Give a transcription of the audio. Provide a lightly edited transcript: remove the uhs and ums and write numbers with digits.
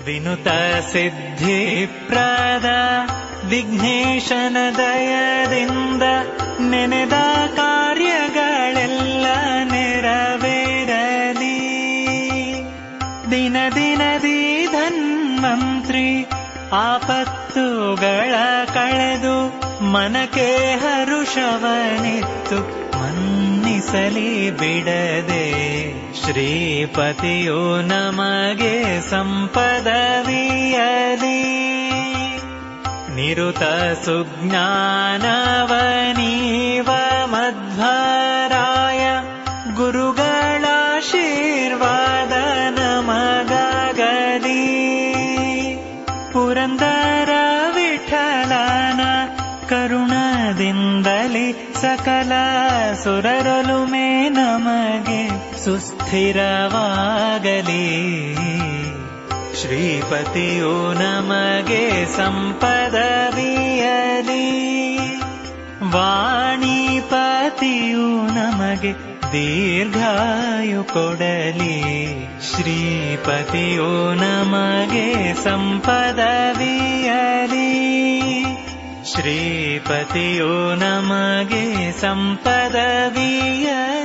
ವಿನುತ ಸಿದ್ಧಿಪ್ರದ ವಿಘ್ನೇಶನ ದಯದಿಂದ ನೆನೆದ ಕಾರ್ಯಗಳೆಲ್ಲ ನೆರವೇರಲಿ. ದಿನ ದಿನದಿ ಧನ್ವಂತ್ರಿ ಆಪತ್ತುಗಳ ಕಳೆದು ಮನಕ್ಕೆ ಹರುಷವನಿತ್ತು ಮನ್ನಿಸಲಿ ಬಿಡದೆ. ಶ್ರೀಪತಿಯು ನಮಗೆ ಸಂಪದವಿಯಲಿ. ನಿರುತ ಸುಜ್ಞಾನವನೀವ ಮಧ್ವರಾಯ ಗುರುಗಳಾಶೀರ್ವಾದ ನಮಗಾಗಲಿ. ಪುರಂದರ ವಿಠಲನ ಕರುಣದಿಂದಲಿ ಸಕಲ ಸುರರೊಲುಮೆ ನಮಗೆ ಸುಸ್ಥಿರವಾಗಲಿ. ಶ್ರೀಪತಿಯು ನಮಗೆ ಸಂಪದವಿಯಲಿ. ವಾಣಿಪತಿಯು ನಮಗೆ ದೀರ್ಘಾಯು ಕೊಡಲಿ. ಶ್ರೀಪತಿಯು ನಮಗೆ ಸಂಪದವಿಯಲಿ. ಶ್ರೀಪತಿಯು ನಮಗೆ ಸಂಪದವಿಯಲಿ.